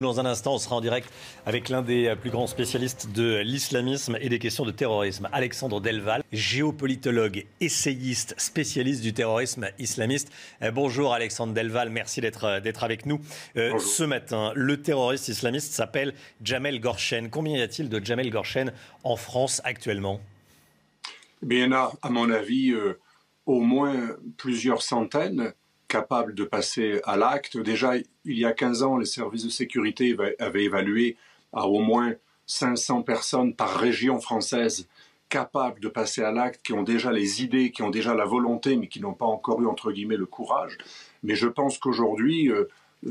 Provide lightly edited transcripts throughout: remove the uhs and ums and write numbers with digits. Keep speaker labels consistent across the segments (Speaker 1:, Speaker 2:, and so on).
Speaker 1: Dans un instant, on sera en direct avec l'un des plus grands spécialistes de l'islamisme et des questions de terrorisme, Alexandre Delval, géopolitologue, essayiste, spécialiste du terrorisme islamiste. Bonjour Alexandre Delval, merci d'être avec nous. Ce matin, le terroriste islamiste s'appelle Jamel Gorshen. Combien y a-t-il de Jamel Gorshen en France actuellement ?
Speaker 2: Il y en a, à mon avis, au moins plusieurs centaines capables de passer à l'acte. Déjà, il y a 15 ans, les services de sécurité avaient évalué à au moins 500 personnes par région française capables de passer à l'acte, qui ont déjà les idées, qui ont déjà la volonté, mais qui n'ont pas encore eu, entre guillemets, le courage. Mais je pense qu'aujourd'hui,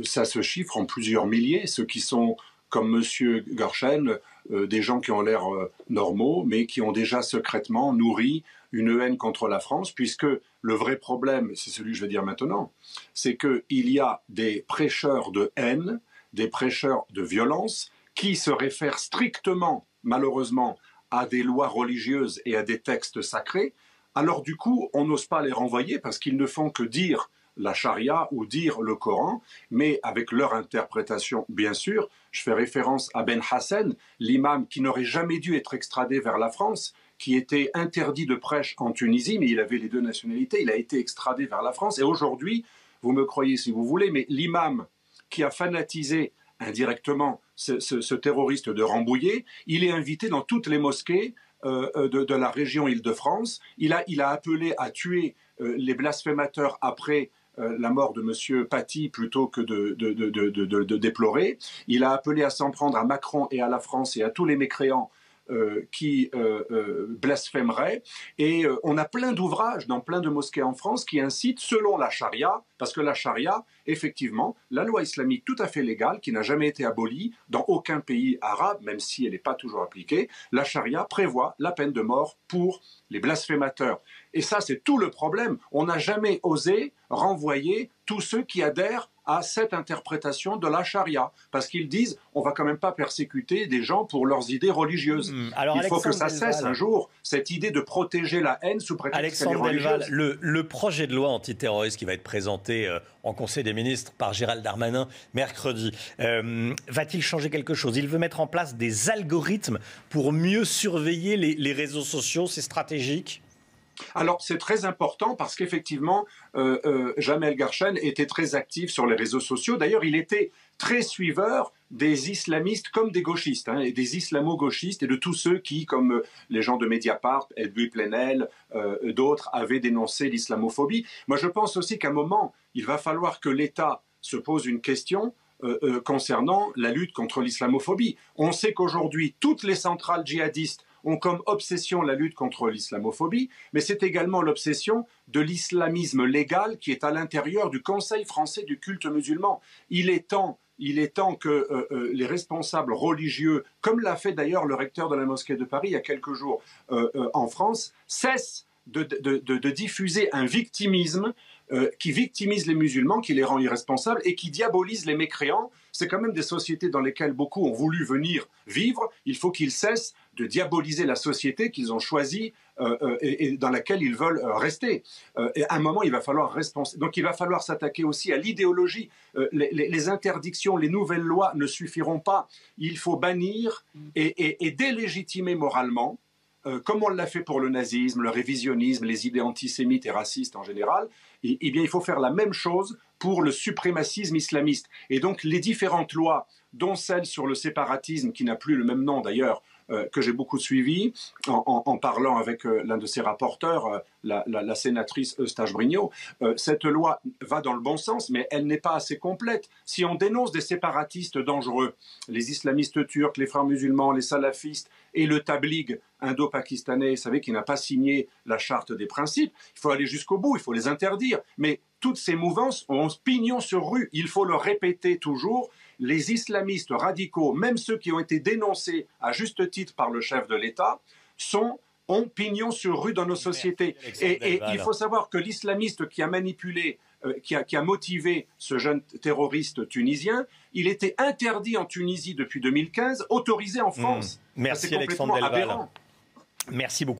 Speaker 2: ça se chiffre en plusieurs milliers, ceux qui sont, comme M. Gorshen, des gens qui ont l'air normaux, mais qui ont déjà secrètement nourri une haine contre la France, puisque le vrai problème, c'est celui que je vais dire maintenant, c'est qu'il y a des prêcheurs de haine, des prêcheurs de violence, qui se réfèrent strictement, malheureusement, à des lois religieuses et à des textes sacrés. Alors du coup, on n'ose pas les renvoyer parce qu'ils ne font que dire la charia ou dire le Coran, mais avec leur interprétation, bien sûr. Je fais référence à Ben Hassen, l'imam qui n'aurait jamais dû être extradé vers la France, qui était interdit de prêche en Tunisie, mais il avait les deux nationalités, il a été extradé vers la France. Et aujourd'hui, vous me croyez si vous voulez, mais l'imam qui a fanatisé indirectement ce terroriste de Rambouillet, il est invité dans toutes les mosquées de la région Île-de-France. Il a appelé à tuer les blasphémateurs après la mort de M. Paty plutôt que de déplorer. Il a appelé à s'en prendre à Macron et à la France et à tous les mécréants qui blasphémeraient. Et on a plein d'ouvrages dans plein de mosquées en France qui incitent, selon la charia, parce que la charia, effectivement, la loi islamique tout à fait légale, qui n'a jamais été abolie dans aucun pays arabe, même si elle n'est pas toujours appliquée, la charia prévoit la peine de mort pour les blasphémateurs. Et ça, c'est tout le problème. On n'a jamais osé renvoyer tous ceux qui adhèrent à cette interprétation de la charia, parce qu'ils disent on va quand même pas persécuter des gens pour leurs idées religieuses. Il faut que ça cesse un jour, cette idée de protéger la haine sous prétexte qu'elle est religieuse.
Speaker 1: Le projet de loi antiterroriste qui va être présenté en Conseil des ministres par Gérald Darmanin mercredi, va-t-il changer quelque chose ? Il veut mettre en place des algorithmes pour mieux surveiller les réseaux sociaux, c'est stratégique ?
Speaker 2: Alors, c'est très important parce qu'effectivement, Jamel Gorshen était très actif sur les réseaux sociaux. D'ailleurs, il était très suiveur des islamistes comme des gauchistes, et des islamo-gauchistes et de tous ceux qui, comme les gens de Mediapart, Edoui Plenel, d'autres, avaient dénoncé l'islamophobie. Moi, je pense aussi qu'à un moment, il va falloir que l'État se pose une question concernant la lutte contre l'islamophobie. On sait qu'aujourd'hui, toutes les centrales djihadistes ont comme obsession la lutte contre l'islamophobie, mais c'est également l'obsession de l'islamisme légal qui est à l'intérieur du Conseil français du culte musulman. Il est temps que les responsables religieux, comme l'a fait d'ailleurs le recteur de la mosquée de Paris il y a quelques jours en France, cessent de diffuser un victimisme qui victimise les musulmans, qui les rend irresponsables et qui diabolise les mécréants. C'est quand même des sociétés dans lesquelles beaucoup ont voulu venir vivre. Il faut qu'ils cessent de diaboliser la société qu'ils ont choisie et dans laquelle ils veulent rester. Et à un moment, il va falloir donc il va falloir s'attaquer aussi à l'idéologie. Les interdictions, les nouvelles lois ne suffiront pas. Il faut bannir et délégitimer moralement, comme on l'a fait pour le nazisme, le révisionnisme, les idées antisémites et racistes en général, eh bien, il faut faire la même chose pour le suprémacisme islamiste. Et donc, les différentes lois, dont celle sur le séparatisme, qui n'a plus le même nom d'ailleurs, que j'ai beaucoup suivi, en parlant avec l'un de ses rapporteurs, la sénatrice Eustache-Brinio, cette loi va dans le bon sens, mais elle n'est pas assez complète. Si on dénonce des séparatistes dangereux, les islamistes turcs, les frères musulmans, les salafistes et le tabligh indo-pakistanais, vous savez, qui n'a pas signé la charte des principes, il faut aller jusqu'au bout, il faut les interdire. Mais toutes ces mouvances ont pignon sur rue, il faut le répéter toujours. Les islamistes radicaux, même ceux qui ont été dénoncés à juste titre par le chef de l'État, ont pignon sur rue dans nos sociétés. Et il faut savoir que l'islamiste qui a manipulé, qui a motivé ce jeune terroriste tunisien, il était interdit en Tunisie depuis 2015, autorisé en France.
Speaker 1: Merci Alexandre Delval. Merci beaucoup.